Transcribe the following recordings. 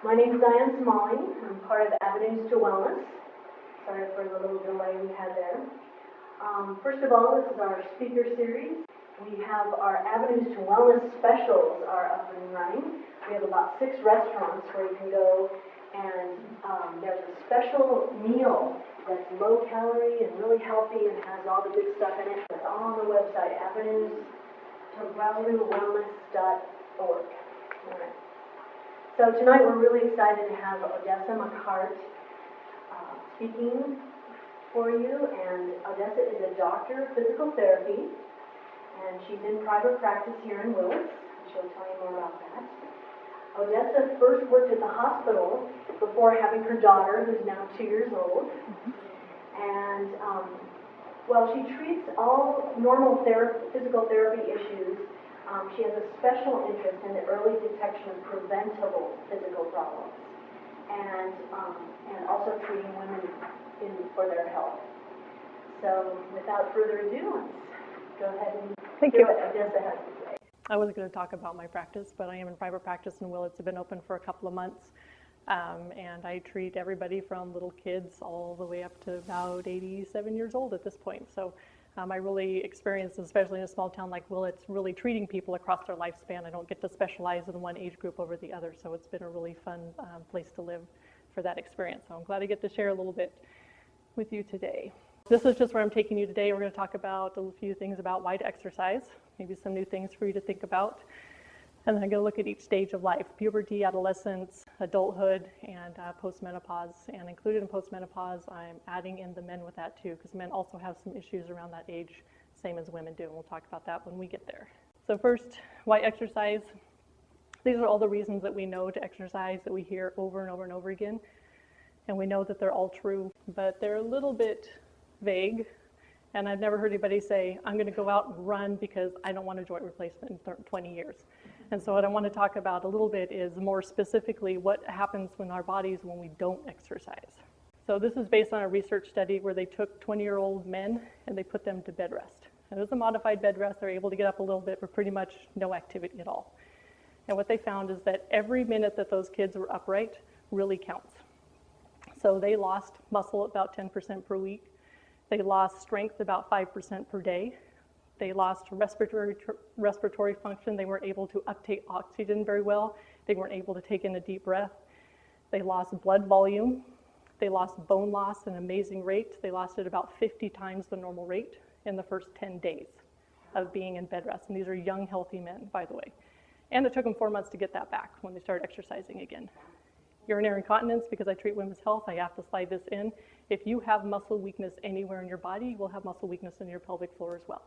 My name is Diane Smalley. I'm part of Avenues to Wellness. Sorry for the little delay we had there. First of all, this is our speaker series. We have our Avenues to Wellness specials are up and running. We have about 6 restaurants where you can go, and there's a special meal that's low calorie and really healthy and has all the good stuff in it. It's all on the website, avenues2wellness.org. All right. So tonight we're really excited to have Odessa McHart speaking for you. And Odessa is a doctor of physical therapy, and she's in private practice here in Willits. She'll tell you more about that. Odessa first worked at the hospital before having her daughter, who's now 2 years old. And while she treats all normal physical therapy issues, she has a special interest in the early detection of preventable physical problems, and also treating women for their health. So without further ado, let's go ahead and hear what Odessa has to say. I wasn't going to talk about my practice, but I am in private practice in Willits. It's been open for a couple of months, and I treat everybody from little kids all the way up to about 87 years old at this point. So I really experienced, especially in a small town like Willits, really treating people across their lifespan. I don't get to specialize in one age group over the other, so it's been a really fun place to live for that experience. So I'm glad I get to share a little bit with you today. This is just where I'm taking you today. We're going to talk about a few things about why to exercise, maybe some new things for you to think about. And then I'm going to look at each stage of life: puberty, adolescence, adulthood, and post-menopause. And included in post-menopause, I'm adding in the men with that too, because men also have some issues around that age, same as women do. And we'll talk about that when we get there. So first, why exercise? These are all the reasons that we know to exercise, that we hear over and over and over again. And we know that they're all true, but they're a little bit vague. And I've never heard anybody say, I'm going to go out and run because I don't want a joint replacement in 20 years. And so what I want to talk about a little bit is more specifically what happens in our bodies when we don't exercise. So this is based on a research study where they took 20-year-old men and they put them to bed rest. And it was a modified bed rest. They're able to get up a little bit, but pretty much no activity at all. And what they found is that every minute that those kids were upright really counts. So they lost muscle about 10% per week. They lost strength about 5% per day. They lost respiratory function. They weren't able to uptake oxygen very well. They weren't able to take in a deep breath. They lost blood volume. They lost bone loss at an amazing rate. They lost it about 50 times the normal rate in the first 10 days of being in bed rest. And these are young, healthy men, by the way. And it took them 4 months to get that back when they started exercising again. Urinary incontinence, because I treat women's health, I have to slide this in. If you have muscle weakness anywhere in your body, you will have muscle weakness in your pelvic floor as well.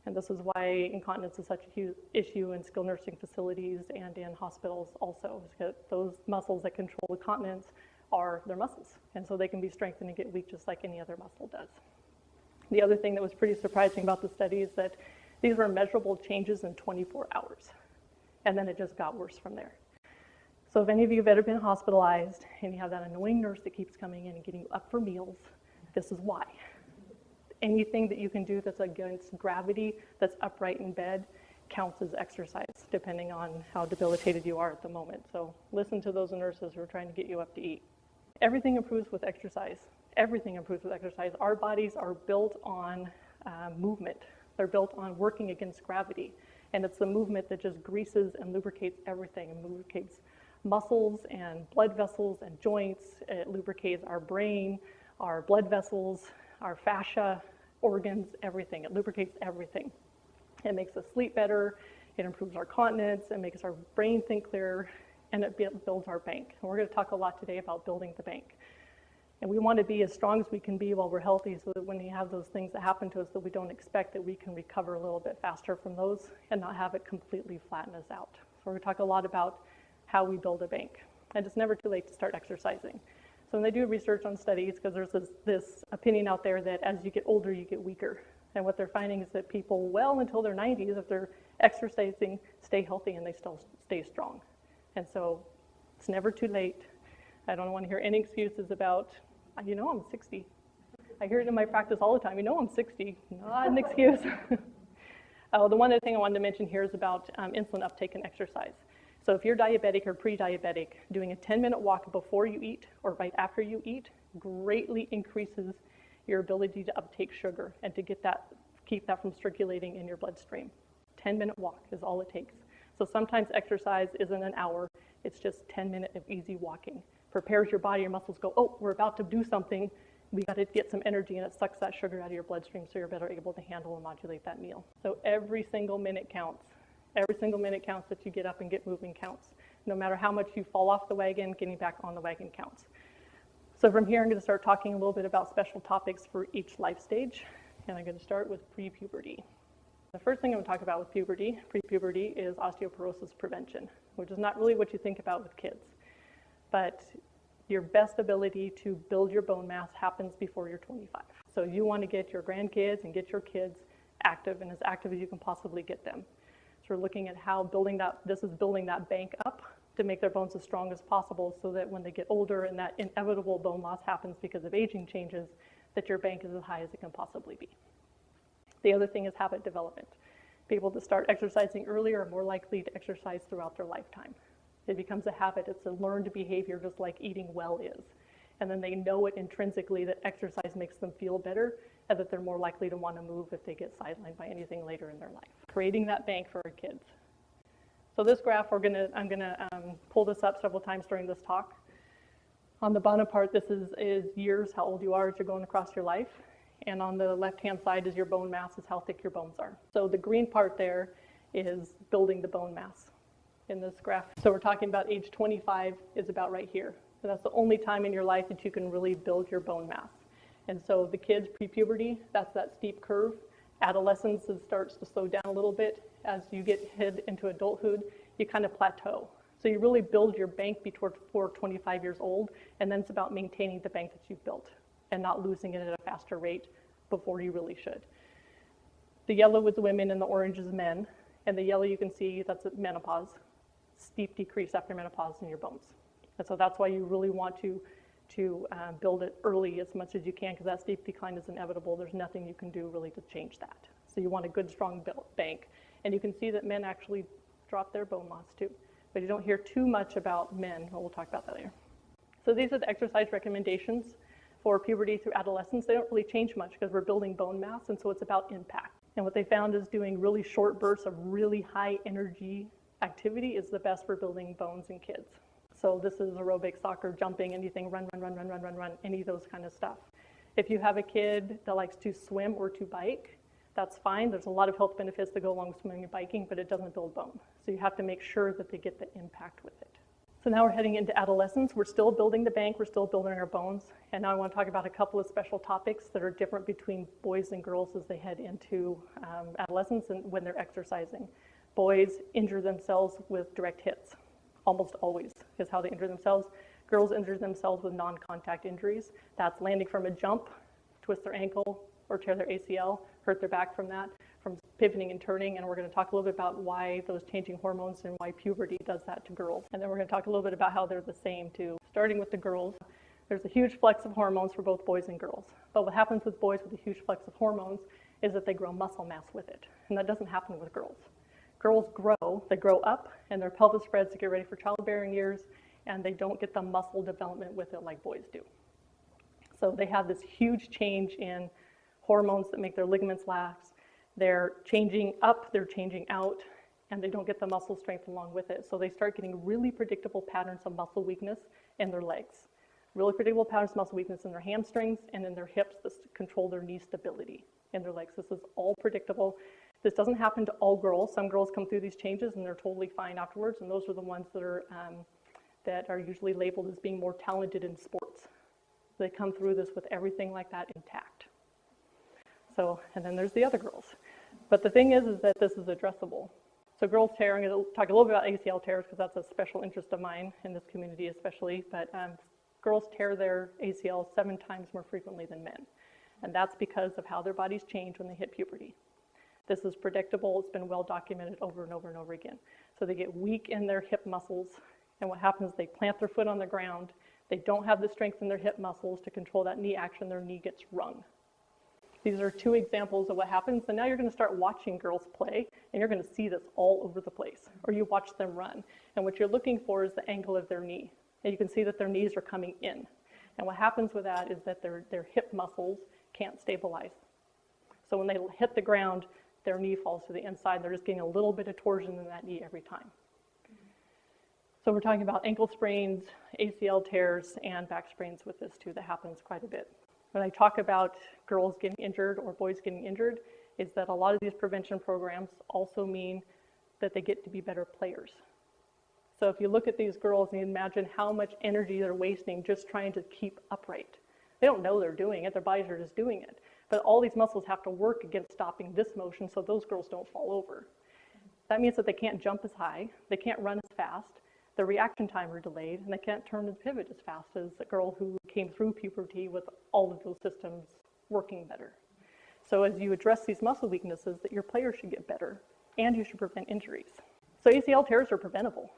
And this is why incontinence is such a huge issue in skilled nursing facilities and in hospitals also, because those muscles that control incontinence are their muscles. And so they can be strengthened and get weak just like any other muscle does. The other thing that was pretty surprising about the study is that these were measurable changes in 24 hours. And then it just got worse from there. So if any of you have ever been hospitalized and you have that annoying nurse that keeps coming in and getting you up for meals, this is why. Anything that you can do that's against gravity, that's upright in bed, counts as exercise, depending on how debilitated you are at the moment. So listen to those nurses who are trying to get you up to eat. Everything improves with exercise. Everything improves with exercise. Our bodies are built on movement. They're built on working against gravity. And it's the movement that just greases and lubricates everything, and lubricates muscles and blood vessels and joints. It lubricates our brain, our blood vessels, our fascia, organs, everything. It lubricates everything. It makes us sleep better. It improves our continence. It makes our brain think clearer, and it builds our bank. And we're going to talk a lot today about building the bank. And we want to be as strong as we can be while we're healthy, so that when we have those things that happen to us that we don't expect, that we can recover a little bit faster from those and not have it completely flatten us out. So we're going to talk a lot about how we build a bank. And it's never too late to start exercising. So when they do research on studies, because there's this opinion out there that as you get older, you get weaker. And what they're finding is that people well until their 90s, if they're exercising, stay healthy and they still stay strong. And so it's never too late. I don't want to hear any excuses about, you know, I'm 60. I hear it in my practice all the time. You know, I'm 60. Not an excuse. The one other thing I wanted to mention here is about insulin uptake and exercise. So if you're diabetic or pre-diabetic, doing a 10-minute walk before you eat or right after you eat greatly increases your ability to uptake sugar and to keep that from circulating in your bloodstream. 10-minute walk is all it takes. So sometimes exercise isn't an hour, it's just 10 minutes of easy walking. Prepares your body, your muscles go, oh, we're about to do something, we got to get some energy, and it sucks that sugar out of your bloodstream so you're better able to handle and modulate that meal. So every single minute counts. Every single minute counts that you get up and get moving counts. No matter how much you fall off the wagon, getting back on the wagon counts. So from here, I'm going to start talking a little bit about special topics for each life stage, and I'm going to start with pre-puberty. The first thing I'm going to talk about with puberty, pre-puberty, is osteoporosis prevention, which is not really what you think about with kids. But your best ability to build your bone mass happens before you're 25. So you want to get your grandkids and get your kids active and as active as you can possibly get them. So we're looking at how building that bank up to make their bones as strong as possible so that when they get older and that inevitable bone loss happens because of aging changes, that your bank is as high as it can possibly be. The other thing is habit development. People that start exercising earlier are more likely to exercise throughout their lifetime. It becomes a habit. It's a learned behavior, just like eating well is. And then they know it intrinsically that exercise makes them feel better and that they're more likely to want to move if they get sidelined by anything later in their life. Creating that bank for our kids. So this graph, I'm going to pull this up several times during this talk. On the bottom part, this is years, how old you are as you're going across your life. And on the left-hand side is your bone mass, is how thick your bones are. So the green part there is building the bone mass in this graph. So we're talking about age 25 is about right here. So that's the only time in your life that you can really build your bone mass. And so the kids pre-puberty, that's that steep curve. Adolescence starts to slow down a little bit. As you head into adulthood, you kind of plateau. So you really build your bank before 25 years old, and then it's about maintaining the bank that you've built and not losing it at a faster rate before you really should. The yellow is women and the orange is men. And the yellow you can see, that's menopause. Steep decrease after menopause in your bones. And so that's why you really want to build it early as much as you can, because that steep decline is inevitable. There's nothing you can do really to change that. So you want a good, strong bank. And you can see that men actually drop their bone loss too. But you don't hear too much about men. Well, we'll talk about that later. So these are the exercise recommendations for puberty through adolescence. They don't really change much because we're building bone mass, and so it's about impact. And what they found is doing really short bursts of really high energy activity is the best for building bones in kids. So this is aerobic, soccer, jumping, anything, run, any of those kind of stuff. If you have a kid that likes to swim or to bike, that's fine. There's a lot of health benefits that go along with swimming and biking, but it doesn't build bone. So you have to make sure that they get the impact with it. So now we're heading into adolescence. We're still building the bank. We're still building our bones. And now I want to talk about a couple of special topics that are different between boys and girls as they head into adolescence and when they're exercising. Boys injure themselves with direct hits. Almost always is how they injure themselves. Girls injure themselves with non-contact injuries. That's landing from a jump, twist their ankle, or tear their ACL, hurt their back from that, from pivoting and turning. And we're going to talk a little bit about why those changing hormones and why puberty does that to girls. And then we're going to talk a little bit about how they're the same too. Starting with the girls, there's a huge flux of hormones for both boys and girls. But what happens with boys with a huge flux of hormones is that they grow muscle mass with it. And that doesn't happen with girls. Girls they grow up, and their pelvis spreads to get ready for childbearing years, and they don't get the muscle development with it like boys do. So they have this huge change in hormones that make their ligaments lax. They're changing up, they're changing out, and they don't get the muscle strength along with it. So they start getting really predictable patterns of muscle weakness in their legs. Really predictable patterns of muscle weakness in their hamstrings and in their hips that control their knee stability in their legs. This is all predictable. This doesn't happen to all girls. Some girls come through these changes and they're totally fine afterwards, and those are the ones that are usually labeled as being more talented in sports. They come through this with everything like that intact. So, and then there's the other girls. But the thing is that this is addressable. So girls tear, I'm going to talk a little bit about ACL tears because that's a special interest of mine in this community especially, but girls tear their ACL 7 times more frequently than men. And that's because of how their bodies change when they hit puberty. This is predictable. It's been well documented over and over and over again. So they get weak in their hip muscles, and what happens is they plant their foot on the ground. They don't have the strength in their hip muscles to control that knee action. Their knee gets wrung. These are two examples of what happens, and now you're going to start watching girls play, and you're going to see this all over the place, or you watch them run, and what you're looking for is the angle of their knee, and you can see that their knees are coming in, and what happens with that is that their hip muscles can't stabilize. So when they hit the ground, their knee falls to the inside. They're just getting a little bit of torsion in that knee every time. So we're talking about ankle sprains, ACL tears, and back sprains with this too. That happens quite a bit. When I talk about girls getting injured or boys getting injured, is that a lot of these prevention programs also mean that they get to be better players. So if you look at these girls and you imagine how much energy they're wasting just trying to keep upright. They don't know they're doing it, their bodies are just doing it. But all these muscles have to work against stopping this motion so those girls don't fall over. That means that they can't jump as high, they can't run as fast, their reaction time are delayed, and they can't turn and pivot as fast as a girl who came through puberty with all of those systems working better. So as you address these muscle weaknesses, that your players should get better, and you should prevent injuries. So ACL tears are preventable.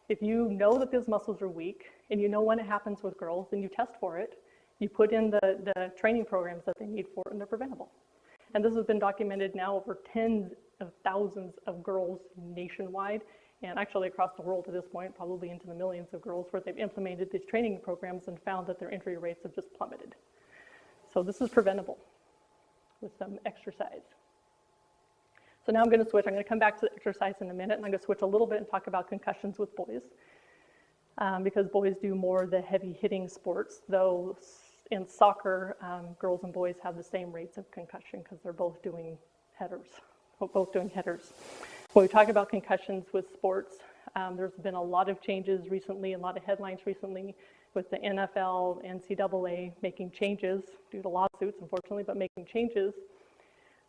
If you know that those muscles are weak, and you know when it happens with girls, then you test for it, you put in the training programs that they need for it, and they're preventable. And this has been documented now over tens of thousands of girls nationwide, and actually across the world at this point, probably into the millions of girls, where they've implemented these training programs and found that their injury rates have just plummeted. So this is preventable with some exercise. So now I'm going to switch. I'm going to come back to the exercise in a minute, and I'm going to switch a little bit and talk about concussions with boys, because boys do more of the heavy hitting sports, though in soccer, girls and boys have the same rates of concussion because they're both doing headers. When we talk about concussions with sports, there's been a lot of changes recently, a lot of headlines recently with the NFL, NCAA making changes due to lawsuits, unfortunately, but making changes.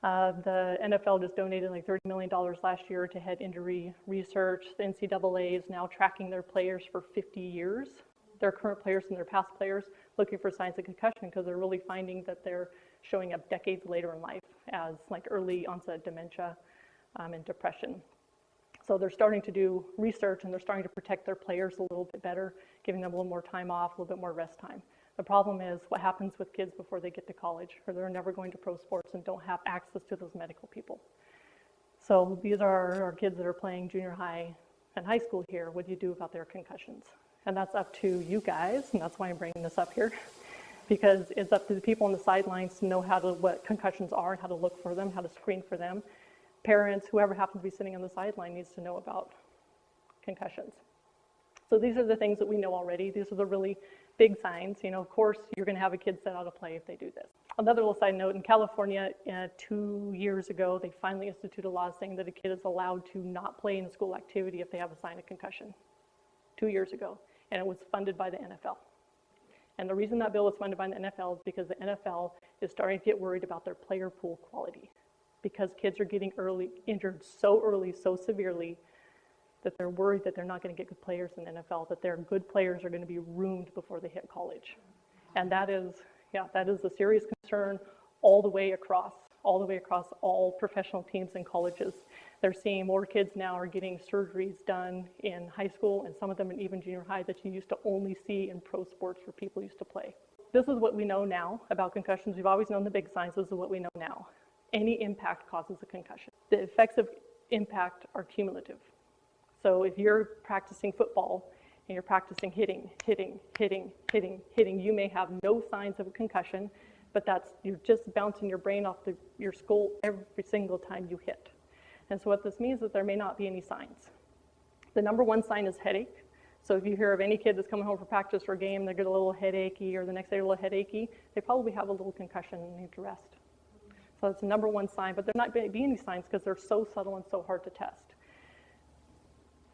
The NFL just donated like $30 million last year to head injury research. The NCAA is now tracking their players for 50 years, their current players and their past players, looking for signs of concussion because they're really finding that they're showing up decades later in life as like early onset dementia and depression. So they're starting to do research and they're starting to protect their players a little bit better, giving them a little more time off, a little bit more rest time. The problem is what happens with kids before they get to college, or they're never going to pro sports and don't have access to those medical people. So these are our kids that are playing junior high and high school here. What do you do about their concussions? And that's up to you guys, and that's why I'm bringing this up here, because it's up to the people on the sidelines to know what concussions are and how to look for them, how to screen for them. Parents, whoever happens to be sitting on the sideline needs to know about concussions. So these are the things that we know already. These are the really big signs. You know, of course, you're going to have a kid set out of play if they do this. Another little side note, in California, 2 years ago, they finally instituted a law saying that a kid is allowed to not play in a school activity if they have a sign of concussion. 2 years ago, and it was funded by the NFL. And the reason that bill was funded by the NFL is because the NFL is starting to get worried about their player pool quality, because kids are getting injured so early, so severely, that they're worried that they're not going to get good players in the NFL, that their good players are going to be ruined before they hit college. And that is a serious concern all the way across all professional teams and colleges. They're seeing more kids now are getting surgeries done in high school, and some of them in even junior high that you used to only see in pro sports where people used to play. This is what we know now about concussions. We've always known the big signs. This is what we know now. Any impact causes a concussion. The effects of impact are cumulative. So if you're practicing football and you're practicing hitting, you may have no signs of a concussion, but you're just bouncing your brain off your skull every single time you hit. And so what this means is there may not be any signs. The number one sign is headache. So if you hear of any kid that's coming home from practice or a game, they get a little headachy, or the next day a little headachy, they probably have a little concussion and need to rest. So that's the number one sign, but there not be any signs because they're so subtle and so hard to test.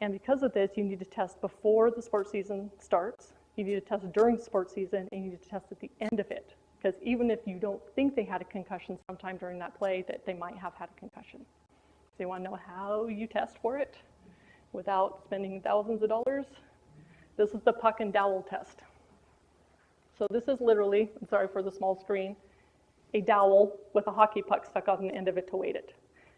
And because of this, you need to test before the sports season starts, you need to test during the sports season, and you need to test at the end of it. Because even if you don't think they had a concussion sometime during that play, that they might have had a concussion. So you want to know how you test for it without spending thousands of dollars? This is the puck and dowel test. So this is literally, I'm sorry for the small screen, a dowel with a hockey puck stuck on the end of it to weight it.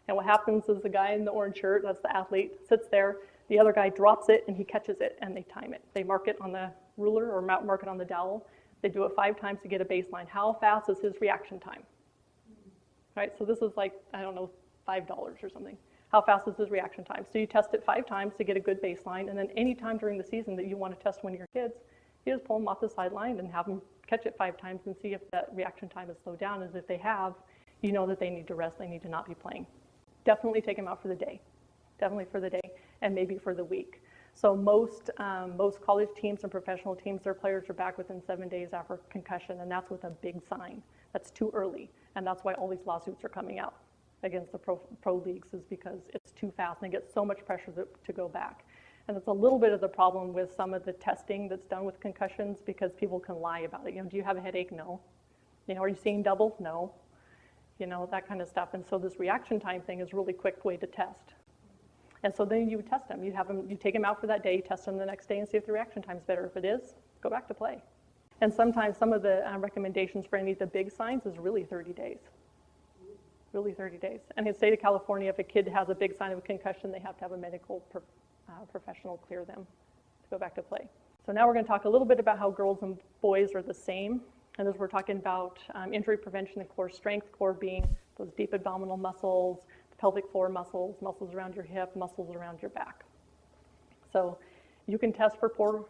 And what happens is the guy in the orange shirt, that's the athlete, sits there, the other guy drops it and he catches it and they time it. They mark it on the ruler or mark it on the dowel. They do it 5 times to get a baseline. How fast is his reaction time? right? So this is like, I don't know, $5 or something. How fast is his reaction time? So you test it 5 times to get a good baseline, and then any time during the season that you want to test one of your kids, you just pull them off the sideline and have them catch it 5 times and see if that reaction time has slowed down. As if they have, you know that they need to rest, they need to not be playing. Definitely take them out for the day. Definitely for the day, and maybe for the week. So most college teams and professional teams, their players are back within 7 days after concussion, and that's with a big sign. That's too early, and that's why all these lawsuits are coming out against the pro leagues, is because it's too fast and they get so much pressure to go back. And it's a little bit of the problem with some of the testing that's done with concussions, because people can lie about it. You know, do you have a headache? No. You know, are you seeing double? No. You know, that kind of stuff. And so this reaction time thing is a really quick way to test. And so then you would test them. You take them out for that day, you test them the next day and see if the reaction time's better. If it is, go back to play. And sometimes some of the recommendations for any of the big signs is really 30 days. Really 30 days. And in the state of California, if a kid has a big sign of a concussion, they have to have a medical professional clear them to go back to play. So now we're going to talk a little bit about how girls and boys are the same. And as we're talking about injury prevention and core strength, core being those deep abdominal muscles, the pelvic floor muscles, muscles around your hip, muscles around your back. So you can test for poor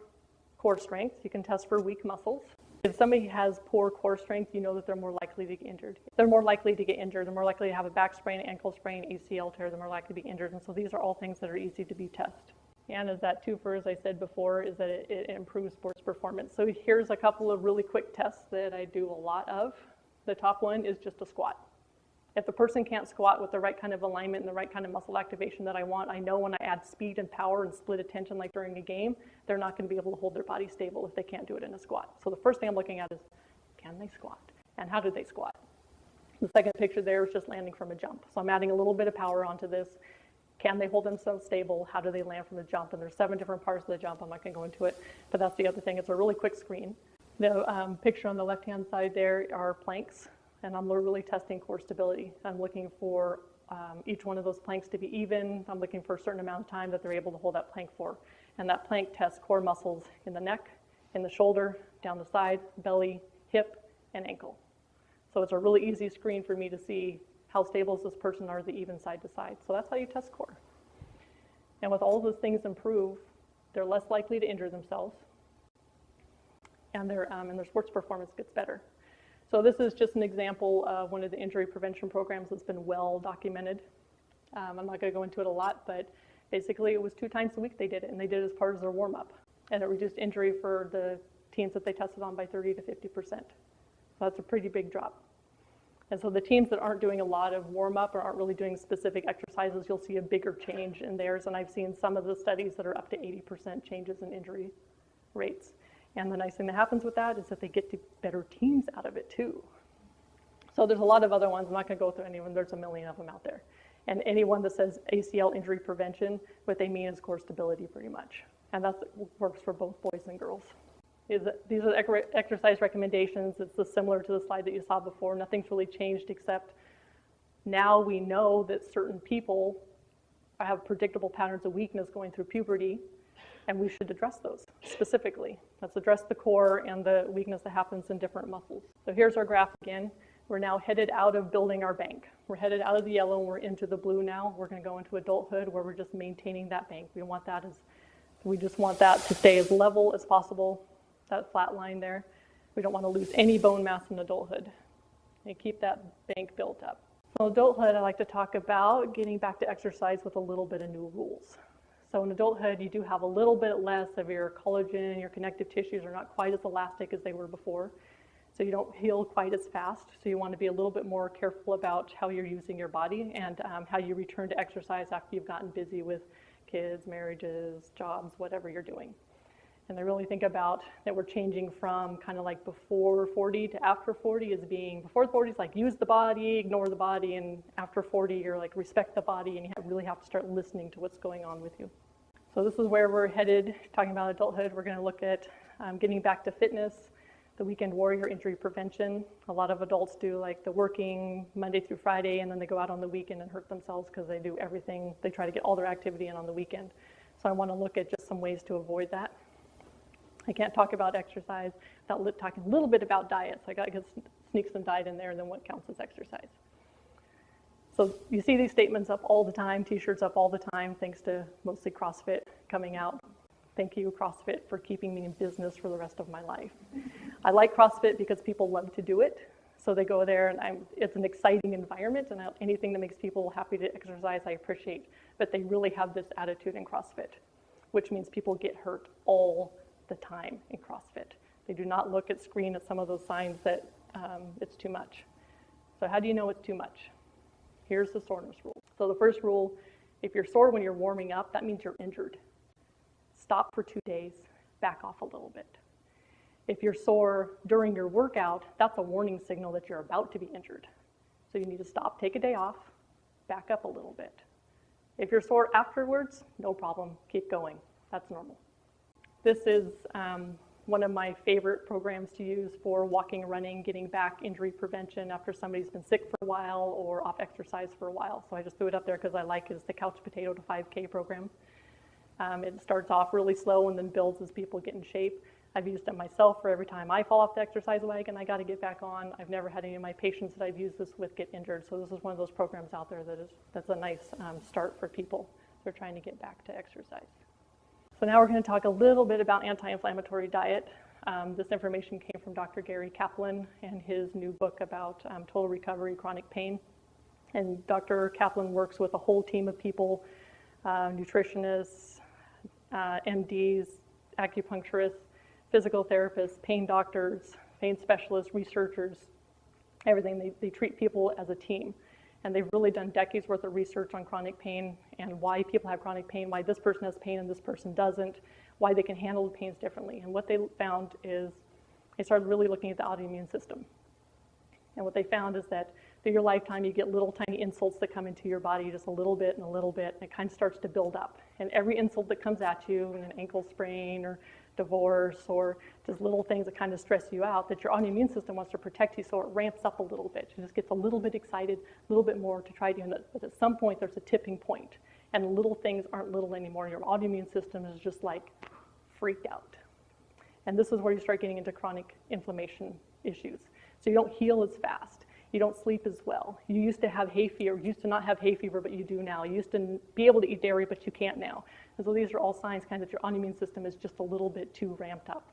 core strength. You can test for weak muscles. If somebody has poor core strength, you know that they're more likely to get injured. They're more likely to get injured. They're more likely to have a back sprain, ankle sprain, ACL tear. They're more likely to be injured. And so these are all things that are easy to be tested. And as that twofer, as I said before, is that it improves sports performance. So here's a couple of really quick tests that I do a lot of. The top one is just a squat. If the person can't squat with the right kind of alignment and the right kind of muscle activation that I want, I know when I add speed and power and split attention like during a game, they're not going to be able to hold their body stable if they can't do it in a squat. So the first thing I'm looking at is, can they squat? And how do they squat? The second picture there is just landing from a jump. So I'm adding a little bit of power onto this. Can they hold themselves stable? How do they land from the jump? And there's 7 different parts of the jump. I'm not going to go into it, but that's the other thing. It's a really quick screen. The picture on the left-hand side there are planks. And I'm really testing core stability. I'm looking for each one of those planks to be even. I'm looking for a certain amount of time that they're able to hold that plank for. And that plank tests core muscles in the neck, in the shoulder, down the side, belly, hip, and ankle. So it's a really easy screen for me to see how stable is this person, are they even side to side. So that's how you test core. And with all of those things improved, they're less likely to injure themselves, and their sports performance gets better. So this is just an example of one of the injury prevention programs that's been well documented. I'm not going to go into it a lot, but basically it was 2 times a week they did it, and they did it as part of their warm-up. And it reduced injury for the teams that they tested on by 30 to 50%. So that's a pretty big drop. And so the teams that aren't doing a lot of warm-up or aren't really doing specific exercises, you'll see a bigger change in theirs. And I've seen some of the studies that are up to 80% changes in injury rates. And the nice thing that happens with that is that they get to better teams out of it too. So there's a lot of other ones. I'm not going to go through any of them. There's a million of them out there. And anyone that says ACL injury prevention, what they mean is core stability pretty much. And that works for both boys and girls. These are the exercise recommendations. It's similar to the slide that you saw before. Nothing's really changed except now we know that certain people have predictable patterns of weakness going through puberty, and we should address those specifically. Let's address the core and the weakness that happens in different muscles. So here's our graph again. We're now headed out of building our bank. We're headed out of the yellow and we're into the blue now. We're going to go into adulthood where we're just maintaining that bank. We just want that to stay as level as possible, that flat line there. We don't want to lose any bone mass in adulthood and keep that bank built up. So adulthood, I like to talk about getting back to exercise with a little bit of new rules. So in adulthood, you do have a little bit less of your collagen, your connective tissues are not quite as elastic as they were before. So you don't heal quite as fast. So you want to be a little bit more careful about how you're using your body and how you return to exercise after you've gotten busy with kids, marriages, jobs, whatever you're doing. And I really think about that we're changing from kind of like before 40 to after 40 as being, before 40 is like use the body, ignore the body, and after 40 you're like respect the body and you really have to start listening to what's going on with you. So this is where we're headed, talking about adulthood. We're going to look at getting back to fitness, the weekend warrior, injury prevention. A lot of adults do like the working Monday through Friday and then they go out on the weekend and hurt themselves because they do everything, they try to get all their activity in on the weekend. So I want to look at just some ways to avoid that. I can't talk about exercise without talking a little bit about diet, so I got to sneak some diet in there and then what counts as exercise. So you see these statements up all the time, t-shirts up all the time, thanks to mostly CrossFit coming out. Thank you, CrossFit, for keeping me in business for the rest of my life. I like CrossFit because people love to do it. So they go there, and it's an exciting environment, and anything that makes people happy to exercise, I appreciate. But they really have this attitude in CrossFit, which means people get hurt all the time in CrossFit. They do not look at screen at some of those signs that it's too much. So how do you know it's too much? Here's the soreness rule. So the first rule, if you're sore when you're warming up, that means you're injured. Stop for 2 days, back off a little bit. If you're sore during your workout, that's a warning signal that you're about to be injured. So you need to stop, take a day off, back up a little bit. If you're sore afterwards, no problem, keep going. That's normal. This is one of my favorite programs to use for walking, running, getting back injury prevention after somebody's been sick for a while or off exercise for a while. So I just threw it up there because I like it. It's the Couch Potato to 5K program. It starts off really slow and then builds as people get in shape. I've used it myself for every time I fall off the exercise wagon, I got to get back on. I've never had any of my patients that I've used this with get injured. So this is one of those programs out there that's a nice start for people who are trying to get back to exercise. So now we're going to talk a little bit about anti-inflammatory diet. This information came from Dr. Gary Kaplan and his new book about total recovery, chronic pain. And Dr. Kaplan works with a whole team of people, nutritionists, MDs, acupuncturists, physical therapists, pain doctors, pain specialists, researchers, everything. They treat people as a team. And they've really done decades worth of research on chronic pain and why people have chronic pain, why this person has pain and this person doesn't, why they can handle the pains differently. And what they found is they started really looking at the autoimmune system. And what they found is that through your lifetime, you get little tiny insults that come into your body, just a little bit and a little bit, and it kind of starts to build up. And every insult that comes at you, an ankle sprain or divorce or just little things that kind of stress you out, that your autoimmune system wants to protect you, so it ramps up a little bit. It just gets a little bit excited, a little bit more to try to do it. But at some point, there's a tipping point, and little things aren't little anymore. Your autoimmune system is just like freaked out. And this is where you start getting into chronic inflammation issues. So you don't heal as fast. You don't sleep as well. You used to have hay fever, used to not have hay fever, but you do now. You used to be able to eat dairy, but you can't now. And so these are all signs kind of that your autoimmune system is just a little bit too ramped up.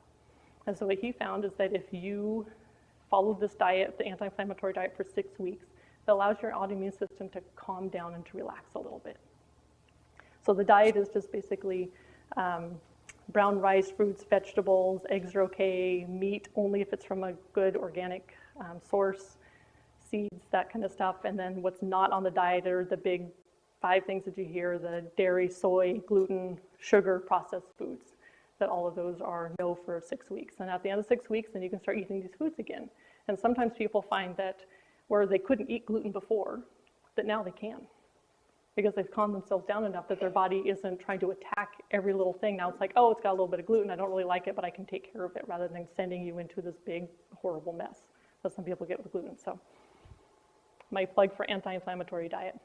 And so what he found is that if you follow this diet, the anti-inflammatory diet for 6 weeks, it allows your autoimmune system to calm down and to relax a little bit. So the diet is just basically brown rice, fruits, vegetables, eggs are okay, meat only if it's from a good organic source, seeds, that kind of stuff. And then what's not on the diet are the big 5 things that you hear: the dairy, soy, gluten, sugar, processed foods. That all of those are no for 6 weeks. And at the end of 6 weeks, then you can start eating these foods again. And sometimes people find that where they couldn't eat gluten before, that now they can, because they've calmed themselves down enough that their body isn't trying to attack every little thing. Now it's like, oh, it's got a little bit of gluten, I don't really like it, but I can take care of it, rather than sending you into this big, horrible mess that some people get with gluten. So my plug for anti-inflammatory diet.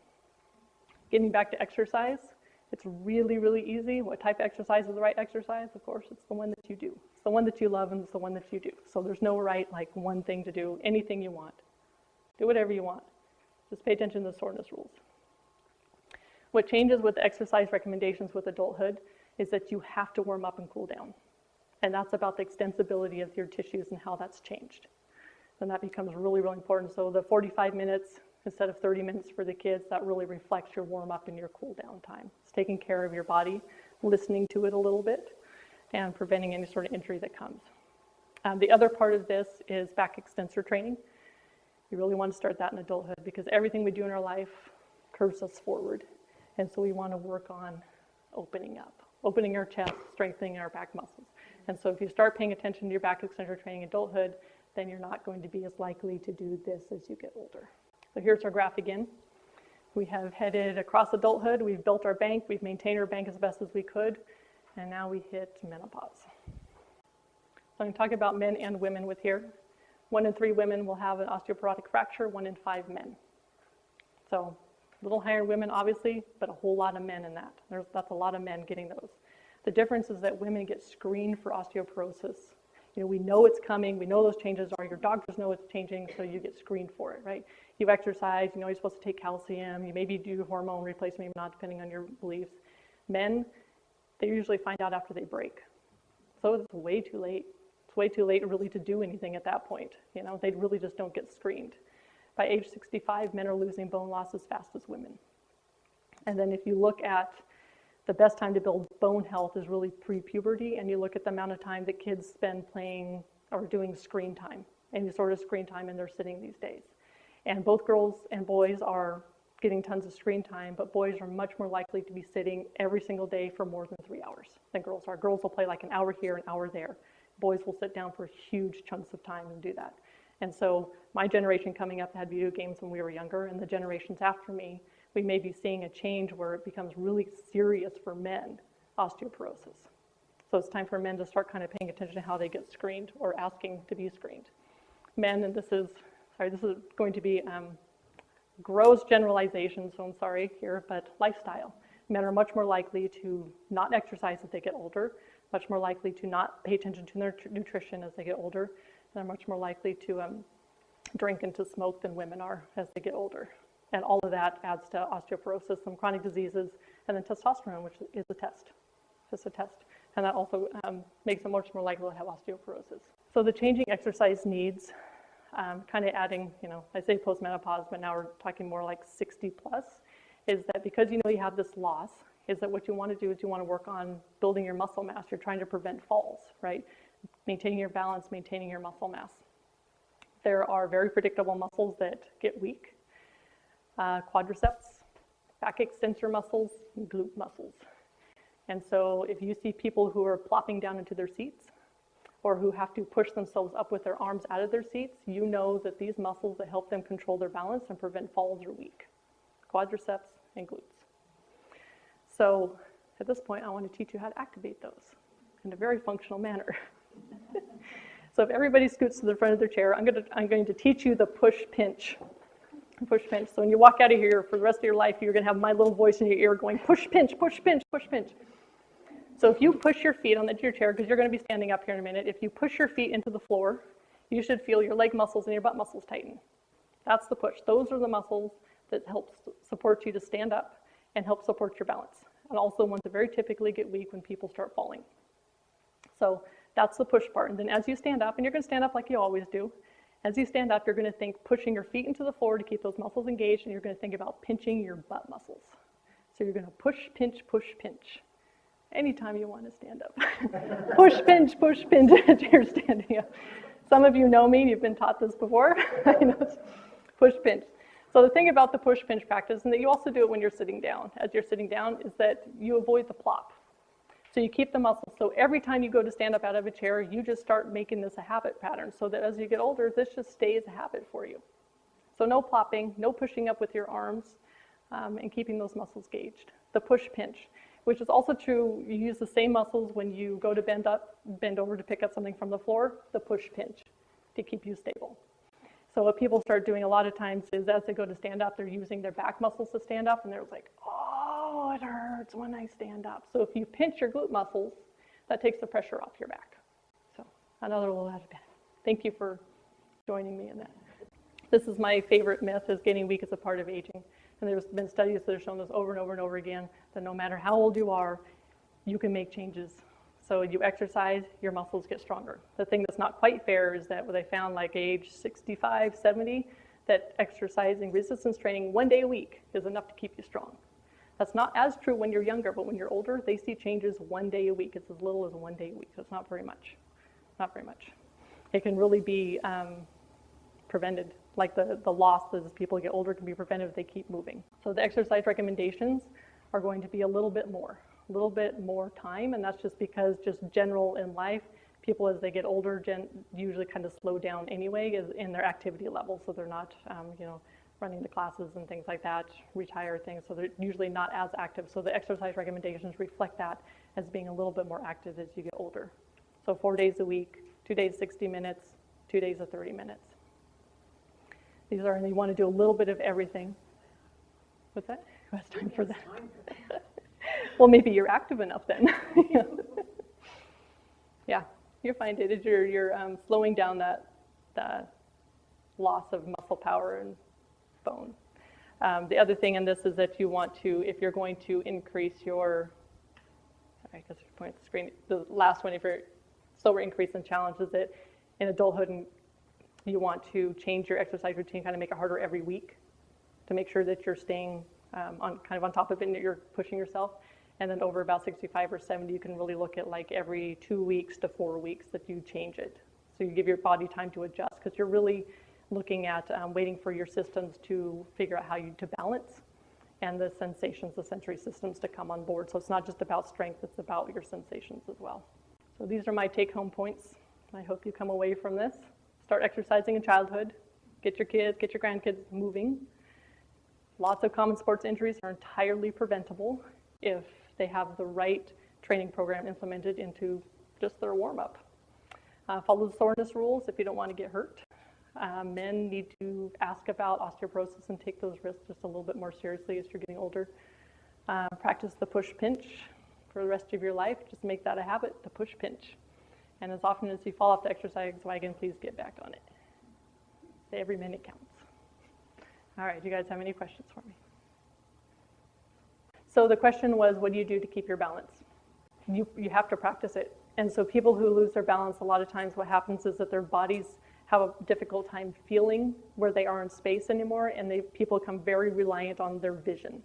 Getting back to exercise, it's really, really easy. What type of exercise is the right exercise? Of course, it's the one that you do. It's the one that you love, and it's the one that you do. So there's no right, one thing to do, anything you want. Do whatever you want. Just pay attention to the soreness rules. What changes with the exercise recommendations with adulthood is that you have to warm up and cool down. And that's about the extensibility of your tissues and how that's changed. And that becomes really, really important. So the 45 minutes instead of 30 minutes for the kids, that really reflects your warm up and your cool down time. It's taking care of your body, listening to it a little bit, and preventing any sort of injury that comes. The other part of this is back extensor training. You really want to start that in adulthood, because everything we do in our life curves us forward. And so we want to work on opening up, opening our chest, strengthening our back muscles. And so if you start paying attention to your back extensor training in adulthood, then you're not going to be as likely to do this as you get older. So here's our graph again. We have headed across adulthood. We've built our bank. We've maintained our bank as best as we could. And now we hit menopause. So I'm going to talk about men and women with here. 1 in 3 women will have an osteoporotic fracture, 1 in 5 men. So a little higher women, obviously, but a whole lot of men in that. That's a lot of men getting those. The difference is that women get screened for osteoporosis. We know it's coming. We know those changes are. Your doctors know it's changing, so you get screened for it, right? you exercise, you know you're supposed to take calcium, you maybe do hormone replacement, maybe not, depending on your beliefs. Men, they usually find out after they break. So it's way too late. It's way too late really to do anything at that point. You know, they really just don't get screened. By age 65, men are losing bone loss as fast as women. And then if you look at the best time to build bone health is really pre-puberty, and you look at the amount of time that kids spend playing or doing screen time, any sort of screen time in their sitting these days. And both girls and boys are getting tons of screen time, but boys are much more likely to be sitting every single day for more than 3 hours than girls are. Girls will play like an hour here, an hour there. Boys will sit down for huge chunks of time and do that. And so my generation coming up had video games when we were younger, and the generations after me, we may be seeing a change where it becomes really serious for men, osteoporosis. So it's time for men to start kind of paying attention to how they get screened or asking to be screened. Men, and this is going to be gross generalization, so I'm sorry here, but lifestyle. Men are much more likely to not exercise as they get older, much more likely to not pay attention to their nutrition as they get older, and they're much more likely to drink and to smoke than women are as they get older. And all of that adds to osteoporosis, some chronic diseases, and then testosterone, which is a test, just a test. And that also makes them much more likely to have osteoporosis. So the changing exercise needs, kind of adding, you know, I say post-menopause, but now we're talking more like 60 plus, is that because you know you have this loss, is that what you want to do is you want to work on building your muscle mass. You're trying to prevent falls, right? Maintaining your balance, maintaining your muscle mass. There are very predictable muscles that get weak. Quadriceps, back extensor muscles, and glute muscles. And so if you see people who are plopping down into their seats or who have to push themselves up with their arms out of their seats, you know that these muscles that help them control their balance and prevent falls are weak. Quadriceps and glutes. So at this point, I want to teach you how to activate those in a very functional manner. So if everybody scoots to the front of their chair, I'm going to teach you the push-pinch. Push-pinch. So when you walk out of here for the rest of your life, you're going to have my little voice in your ear going, push-pinch, push-pinch, push-pinch. So if you push your feet onto your chair, because you're going to be standing up here in a minute, if you push your feet into the floor, you should feel your leg muscles and your butt muscles tighten. That's the push. Those are the muscles that help support you to stand up and help support your balance. And also ones that very typically get weak when people start falling. So that's the push part. And then as you stand up, and you're going to stand up like you always do, as you stand up, you're going to think pushing your feet into the floor to keep those muscles engaged, and you're going to think about pinching your butt muscles. So you're going to push, pinch, anytime you want to stand up. Push, pinch as you're standing up. Some of you know me, you've been taught this before. Push, pinch. So the thing about the push, pinch practice, and that you also do it when you're sitting down, as you're sitting down, is that you avoid the plop. So you keep the muscles. So every time you go to stand up out of a chair, you just start making this a habit pattern so that as you get older, this just stays a habit for you. So no plopping, no pushing up with your arms, and keeping those muscles gauged. The push pinch, which is also true, you use the same muscles when you go to bend over to pick up something from the floor, the push pinch to keep you stable. So what people start doing a lot of times is as they go to stand up, they're using their back muscles to stand up, and they're like, oh, it hurts when I stand up. So if you pinch your glute muscles, that takes the pressure off your back. So another little added benefit. Thank you for joining me in that. This is my favorite myth, is getting weak is a part of aging. And there's been studies that have shown this over and over and over again, that no matter how old you are, you can make changes. So you exercise, your muscles get stronger. The thing that's not quite fair is that what they found like age 65, 70, that exercising resistance training 1 day a week is enough to keep you strong. That's not as true when you're younger, but when you're older, they see changes 1 day a week. It's as little as 1 day a week, so it's not very much. Not very much. It can really be prevented, like the loss as people get older can be prevented if they keep moving. So the exercise recommendations are going to be a little bit more time, and that's just because just general in life, people as they get older usually kind of slow down anyway in their activity level, so they're not running the classes and things like that, retire things, so they're usually not as active. So the exercise recommendations reflect that as being a little bit more active as you get older. So 4 days a week, 2 days 60 minutes, 2 days of 30 minutes. These are, and you want to do a little bit of everything. What's that? Who has time for that? Well, maybe you're active enough then. Yeah, you find it as you're slowing down that loss of muscle power, and bone. The other thing in this is that you want to, if you're going to increase your, I guess you point the screen, the last one, if you're slower increase in challenge is that in adulthood and you want to change your exercise routine, kind of make it harder every week to make sure that you're staying on top of it and that you're pushing yourself. And then over about 65 or 70, you can really look at like every 2 weeks to 4 weeks that you change it. So you give your body time to adjust, because you're really looking at waiting for your systems to figure out how to balance, and the sensations, the sensory systems to come on board. So it's not just about strength, it's about your sensations as well. So these are my take-home points. I hope you come away from this. Start exercising in childhood. Get your kids, get your grandkids moving. Lots of common sports injuries are entirely preventable if they have the right training program implemented into just their warm-up. Follow the soreness rules if you don't want to get hurt. Men need to ask about osteoporosis and take those risks just a little bit more seriously as you're getting older. Practice the push-pinch for the rest of your life. Just make that a habit, the push-pinch. And as often as you fall off the exercise wagon, please get back on it. Every minute counts. All right, do you guys have any questions for me? So the question was, what do you do to keep your balance? You have to practice it. And so people who lose their balance, a lot of times what happens is that their bodies have a difficult time feeling where they are in space anymore, and people become very reliant on their vision,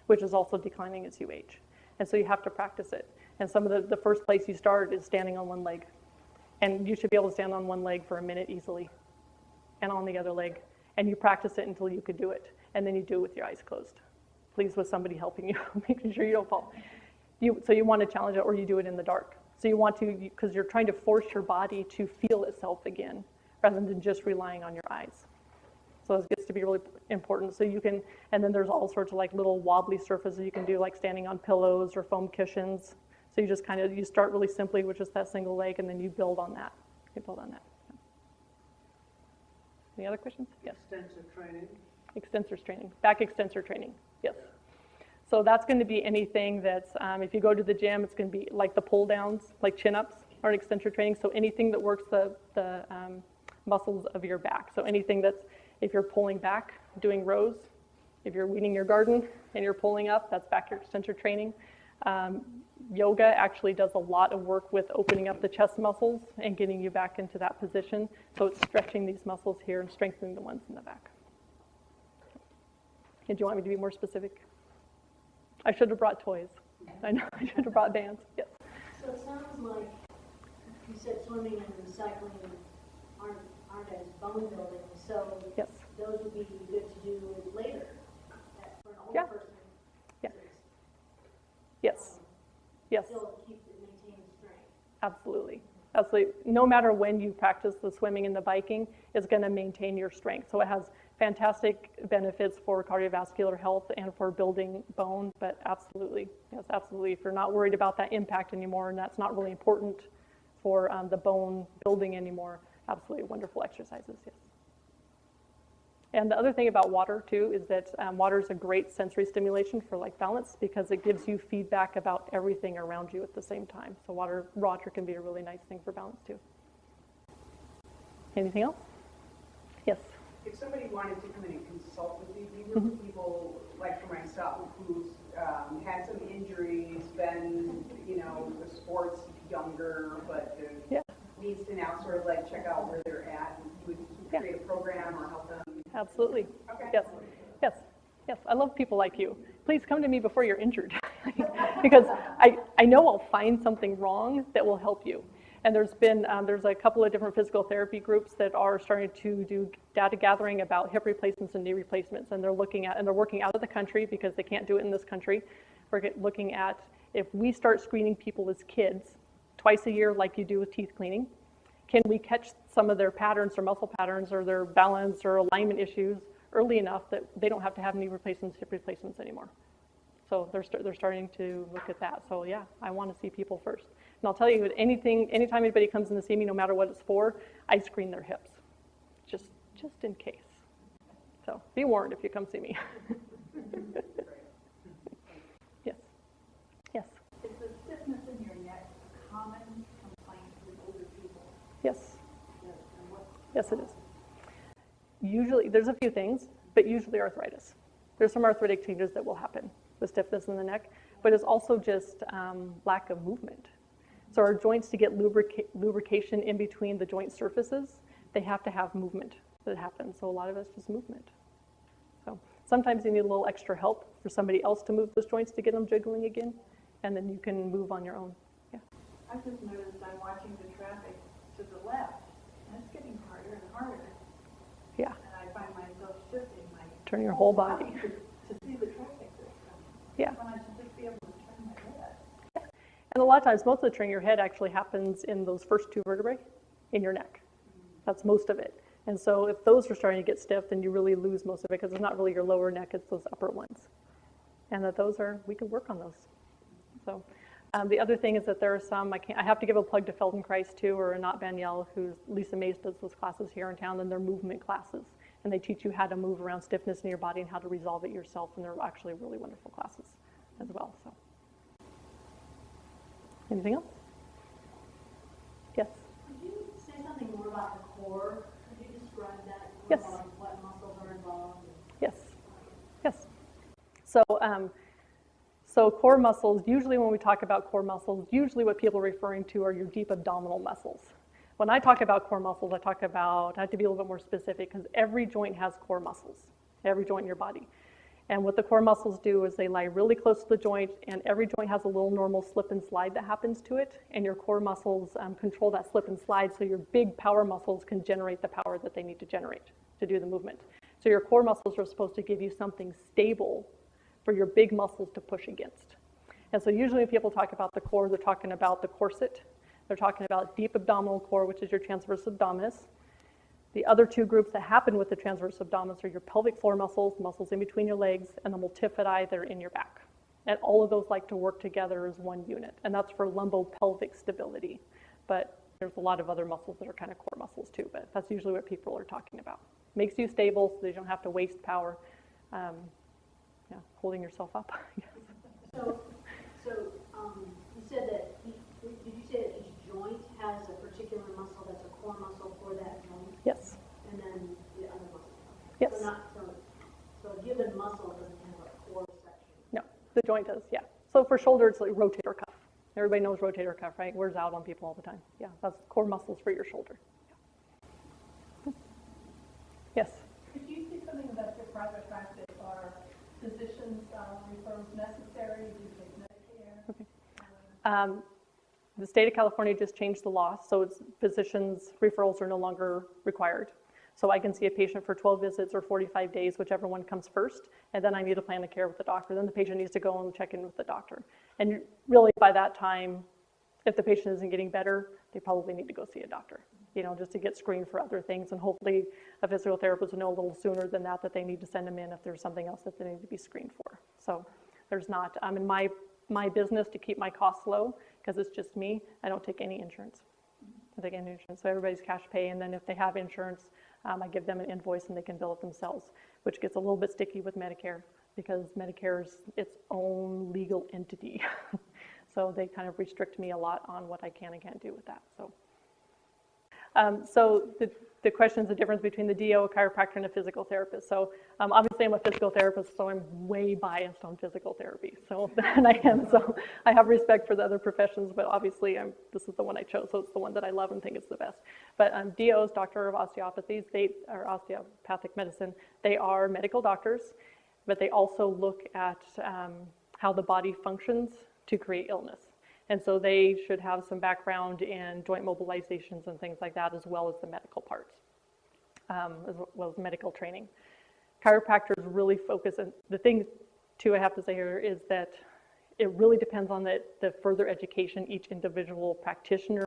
which is also declining as you age. And so you have to practice it. And some of the first place you start is standing on one leg. And you should be able to stand on one leg for a minute easily, and on the other leg. And you practice it until you could do it. And then you do it with your eyes closed. Please, with somebody helping you, making sure you don't fall. So you want to challenge it, or you do it in the dark. So you want to, because you're trying to force your body to feel itself again, rather than just relying on your eyes. So this gets to be really important. So you can, and then there's all sorts of like little wobbly surfaces you can do, like standing on pillows or foam cushions. So you just kind of, you start really simply with just that single leg, and then you build on that. You build on that. Any other questions? Yes. Extensor training. Extensor training, back extensor training, yes. So that's going to be anything that's, if you go to the gym, it's going to be like the pull downs, like chin-ups or extensor training. So anything that works the muscles of your back. So anything that's, if you're pulling back, doing rows, if you're weeding your garden and you're pulling up, that's back extensor training. Yoga actually does a lot of work with opening up the chest muscles and getting you back into that position. So it's stretching these muscles here and strengthening the ones in the back. And do you want me to be more specific? I should have brought toys. I know, I should have brought bands. Yes. So it sounds like you said swimming and cycling aren't as bone building, so Yes. those would be good to do later for an older Yeah. person. Yeah. Yes. Yes. Still maintain strength. Absolutely. Absolutely. No matter when you practice the swimming and the biking, it's going to maintain your strength. So it has fantastic benefits for cardiovascular health and for building bone, but absolutely, yes, absolutely. If you're not worried about that impact anymore, and that's not really important for the bone building anymore, absolutely wonderful exercises, yes. And the other thing about water too is that water is a great sensory stimulation for like balance, because it gives you feedback about everything around you at the same time. So water can be a really nice thing for balance too. Anything else? Yes. If somebody wanted to come in and consult with you, these are people like for myself who's had some injuries, been, with sports younger, but needs to now sort of like check out where they're at, and you would create a program or help them. Absolutely. Okay. Yes. Yes. Yes. I love people like you. Please come to me before you're injured, because I know I'll find something wrong that will help you. And there's a couple of different physical therapy groups that are starting to do data gathering about hip replacements and knee replacements, and they're working out of the country because they can't do it in this country. We're looking at, if we start screening people as kids twice a year like you do with teeth cleaning, can we catch some of their patterns or muscle patterns or their balance or alignment issues early enough that they don't have to have knee replacements, hip replacements anymore? So they're starting to look at that. So yeah, I want to see people first. And I'll tell you, anytime anybody comes in to see me, no matter what it's for, I screen their hips, just in case. So be warned if you come see me. Yes. Yes. Is the stiffness in your neck a common complaint with older people? Yes. Yes, it is. Usually, there's a few things. but usually arthritis. There's some arthritic changes that will happen with stiffness in the neck, but it's also just lack of movement. So our joints, to get lubrication in between the joint surfaces, they have to have movement that happens. So a lot of it's just movement. So sometimes you need a little extra help for somebody else to move those joints to get them jiggling again, and then you can move on your own. Yeah. I just noticed I'm watching the traffic to the left, and it's getting harder and harder. Yeah. And I find myself shifting my Turn your whole body. to see the traffic that's coming. Yeah. When I should just be able to turn my head. And a lot of times, most of the turning your head actually happens in those first two vertebrae in your neck. That's most of it. And so if those are starting to get stiff, then you really lose most of it, because it's not really your lower neck, it's those upper ones. And that those are, we can work on those. So the other thing is that there are some, I have to give a plug to Feldenkrais too, or Anat Banyel, who's Lisa Mace does those classes here in town, and they're movement classes. And they teach you how to move around stiffness in your body and how to resolve it yourself, and they're actually really wonderful classes as well. So, anything else? Yes? Could you say something more about the core? Could you describe that? Yes. About what muscles are involved? Yes. Yes. So core muscles, usually when we talk about core muscles, usually what people are referring to are your deep abdominal muscles. When I talk about core muscles, I have to be a little bit more specific, because every joint has core muscles, every joint in your body. And what the core muscles do is they lie really close to the joint, and every joint has a little normal slip and slide that happens to it, and your core muscles control that slip and slide, so your big power muscles can generate the power that they need to generate to do the movement. So your core muscles are supposed to give you something stable for your big muscles to push against. And so usually when people talk about the core, they're talking about the corset. They're talking about deep abdominal core, which is your transverse abdominis. The other two groups that happen with the transverse abdominis are your pelvic floor muscles, muscles in between your legs, and the multifidi that are in your back. And all of those like to work together as one unit, and that's for lumbopelvic stability. But there's a lot of other muscles that are kind of core muscles too, but that's usually what people are talking about. Makes you stable so that you don't have to waste power. Holding yourself up, I guess. So you said that, did you say that each joint has a particular muscle that's a core muscle for that joint? Yes. And then the other muscle? Yes. So a given muscle doesn't have a core section? No, the joint does, yeah. So for shoulder, it's like rotator cuff. Everybody knows rotator cuff, right? Wears out on people all the time. Yeah, that's core muscles for your shoulder. Yeah. Yes? Could you say something about your private practice? Are physicians' referrals necessary? Do you take Medicare? Okay. The state of California just changed the law, so it's physicians' referrals are no longer required. So I can see a patient for 12 visits or 45 days, whichever one comes first, and then I need to plan a care with the doctor. Then the patient needs to go and check in with the doctor. And really by that time, if the patient isn't getting better, they probably need to go see a doctor, just to get screened for other things. And hopefully a physical therapist will know a little sooner than that they need to send them in if there's something else that they need to be screened for. So there's not, in my business, to keep my costs low, because it's just me, I don't take any insurance. I take any insurance. So everybody's cash pay, and then if they have insurance, I give them an invoice and they can bill it themselves, which gets a little bit sticky with Medicare, because Medicare is its own legal entity. So they kind of restrict me a lot on what I can and can't do with that. So the question is the difference between the DO, a chiropractor, and a physical therapist. So obviously I'm a physical therapist, so I'm way biased on physical therapy. So and I am. So I have respect for the other professions, but obviously this is the one I chose. So it's the one that I love and think is the best. But DOs, Doctor of Osteopathies, they are osteopathic medicine. They are medical doctors, but they also look at how the body functions to create illness. And so they should have some background in joint mobilizations and things like that, as well as the medical parts, as well as medical training. Chiropractors really focus, and the thing too I have to say here is that it really depends on the further education each individual practitioner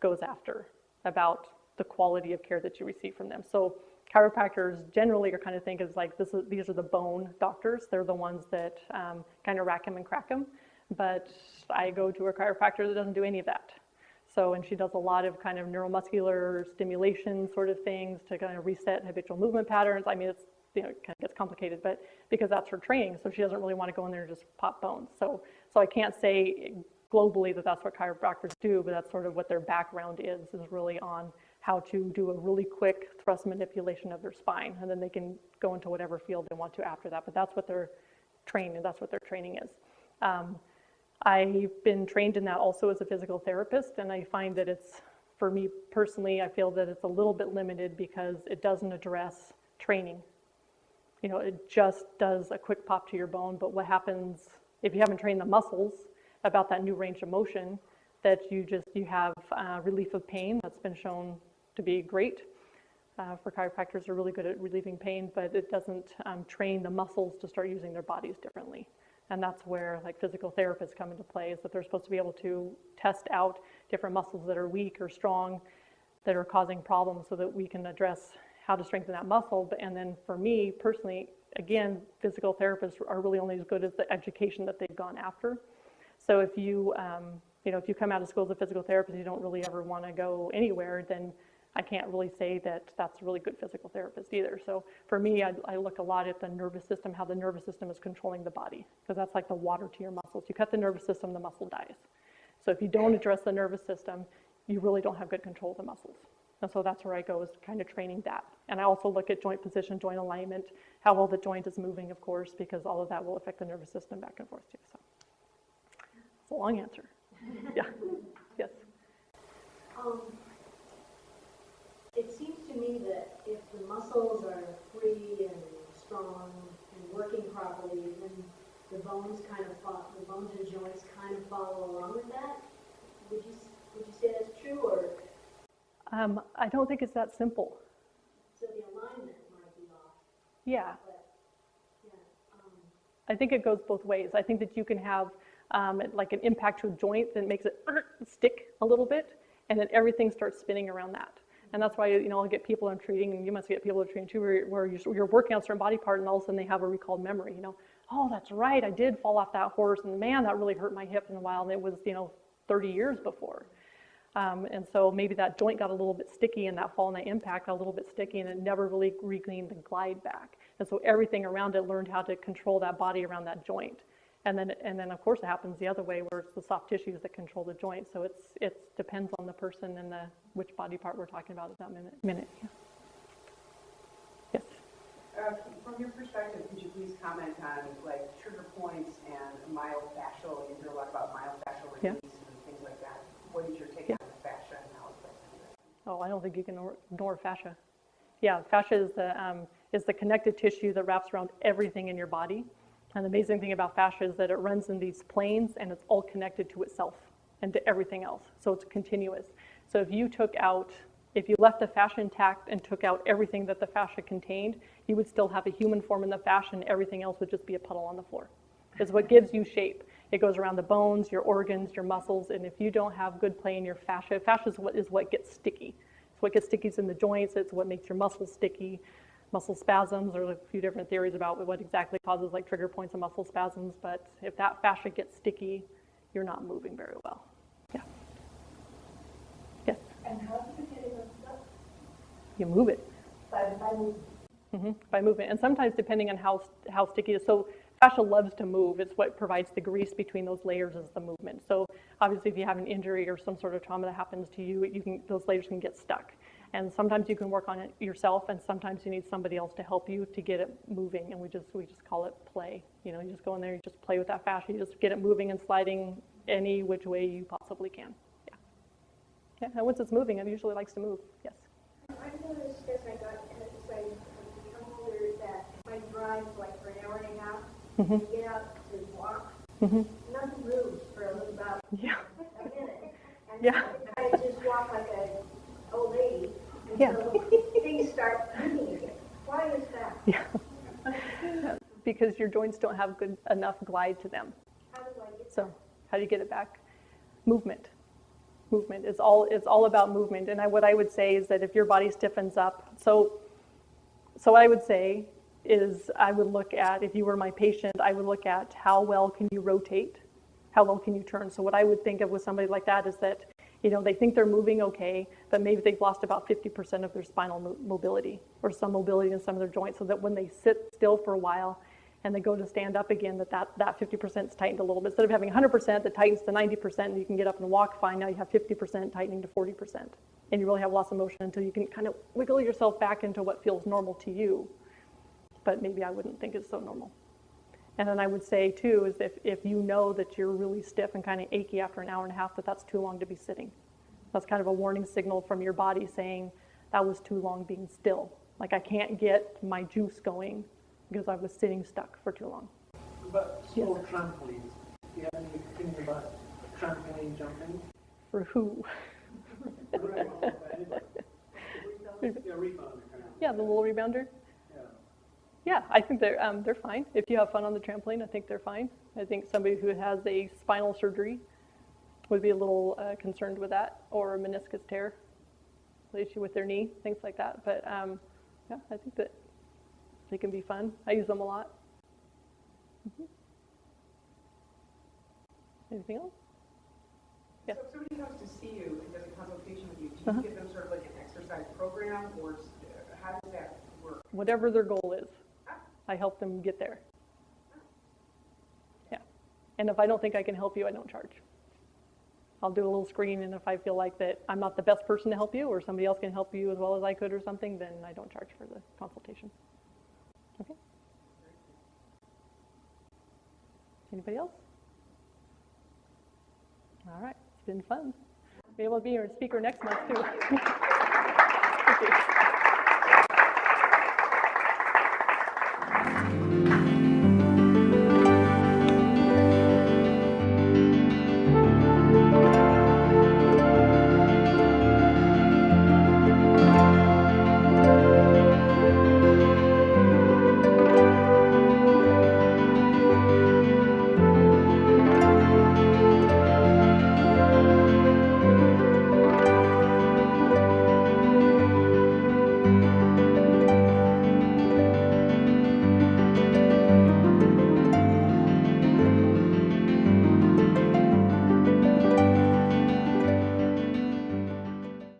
goes after about the quality of care that you receive from them. So chiropractors generally are kind of think as like these are the bone doctors. They're the ones that kind of rack them and crack them. But I go to a chiropractor that doesn't do any of that. So, and she does a lot of kind of neuromuscular stimulation sort of things to kind of reset habitual movement patterns. I mean, it's, it kind of gets complicated, but because that's her training, so she doesn't really want to go in there and just pop bones. So I can't say globally that that's what chiropractors do, but that's sort of what their background is really on how to do a really quick thrust manipulation of their spine, and then they can go into whatever field they want to after that. But that's what they're trained, and that's what their training is. I've been trained in that also as a physical therapist, and I find that it's, for me personally, I feel that it's a little bit limited because it doesn't address training. You know, it just does a quick pop to your bone, but what happens if you haven't trained the muscles about that new range of motion, that you have relief of pain. That's been shown to be great. For chiropractors are really good at relieving pain, but it doesn't train the muscles to start using their bodies differently. And that's where like physical therapists come into play, is that they're supposed to be able to test out different muscles that are weak or strong, that are causing problems, so that we can address how to strengthen that muscle. And then for me personally, again, physical therapists are really only as good as the education that they've gone after. So if you, if you come out of school as a physical therapist, you don't really ever want to go anywhere, then I can't really say that that's a really good physical therapist either. So for me, I look a lot at the nervous system, how the nervous system is controlling the body, because that's like the water to your muscles. You cut the nervous system, the muscle dies. So if you don't address the nervous system, you really don't have good control of the muscles. And so that's where I go, is kind of training that. And I also look at joint position, joint alignment, how well the joint is moving, of course, because all of that will affect the nervous system back and forth too. So it's a long answer. Yeah. Yes. It seems to me that if the muscles are free and strong and working properly, then the bones the bones and joints kind of follow along with that. Would you say that's true, or? I don't think it's that simple. So the alignment might be off. Yeah. But, yeah. I think it goes both ways. I think that you can have like an impact to a joint that makes it stick a little bit, and then everything starts spinning around that. And that's why, I'll get people I'm treating, and you must get people I'm treating too, where you're working on a certain body part, and all of a sudden they have a recalled memory. Oh, that's right, I did fall off that horse, and man, that really hurt my hip in a while, and it was 30 years before. And so maybe that joint got a little bit sticky, and that fall and that impact got a little bit sticky, and it never really regained the glide back. And so everything around it learned how to control that body around that joint. And then of course it happens the other way, where it's the soft tissues that control the joint. So it depends on the person and which body part we're talking about at that minute. Yeah. Yes. From your perspective, could you please comment on like trigger points and myofascial? You hear a lot about myofascial release and things like that. What is your take on the fascia and how it plays into it? Oh, I don't think you can ignore fascia. Yeah, fascia is the connective tissue that wraps around everything in your body. And the amazing thing about fascia is that it runs in these planes, and it's all connected to itself and to everything else. So it's continuous. So if you left the fascia intact and took out everything that the fascia contained, you would still have a human form in the fascia, and everything else would just be a puddle on the floor. It's what gives you shape. It goes around the bones, your organs, your muscles, and if you don't have good play in your fascia is what gets sticky. It's what gets sticky in the joints. It's what makes your muscles sticky. Muscle spasms, there's a few different theories about what exactly causes like trigger points and muscle spasms, but if that fascia gets sticky, you're not moving very well. Yeah. Yes? And how do you get it unstuck? You move it. By movement. Mm-hmm. By movement. And sometimes depending on how sticky it is. So fascia loves to move. It's what provides the grease between those layers, is the movement. So obviously if you have an injury or some sort of trauma that happens to you, those layers can get stuck. And sometimes you can work on it yourself, and sometimes you need somebody else to help you to get it moving. And we just call it play. You just go in there, you just play with that fascia, you just get it moving and sliding any which way you possibly can. Yeah. Yeah. And once it's moving, it usually likes to move. Yes. I've noticed as I become older that if I drive like for an hour and a half, and get out to walk, nothing moves for about a minute. And I just walk like an old lady until things start moving again. Why is that? Yeah. Because your joints don't have good enough glide to them. How do I get So how do you get it back? Movement. Movement. It's all about movement. And what I would say is that if your body stiffens up, so what I would say is I would look at, if you were my patient, I would look at how well can you rotate, how well can you turn. So what I would think of with somebody like that is that, they think they're moving okay, but maybe they've lost about 50% of their spinal mobility, or some mobility in some of their joints, so that when they sit still for a while and they go to stand up again, that 50% is tightened a little bit. Instead of having 100% that tightens to 90% and you can get up and walk fine, now you have 50% tightening to 40%. And you really have loss of motion until you can kind of wiggle yourself back into what feels normal to you, but maybe I wouldn't think is so normal. And then I would say too, is if you know that you're really stiff and kind of achy after an hour and a half, that's too long to be sitting. That's kind of a warning signal from your body saying, that was too long being still. Like I can't get my juice going because I was sitting stuck for too long. But small trampolines, do you have any opinion about trampoline jumping? For who? Yeah, the little rebounder. Yeah, I think they're fine. If you have fun on the trampoline, I think they're fine. I think somebody who has a spinal surgery would be a little concerned with that, or a meniscus tear, the issue with their knee, things like that. But yeah, I think that they can be fun. I use them a lot. Anything else? Yeah. So if somebody comes to see you and does a consultation with you, do you give them sort of like an exercise program, or how does that work? Whatever their goal is, I help them get there. Yeah. And if I don't think I can help you, I don't charge. I'll do a little screen, and if I feel like that I'm not the best person to help you, or somebody else can help you as well as I could or something, then I don't charge for the consultation. Okay. Anybody else? All right, it's been fun. Be able to be your speaker next month too. Thank you.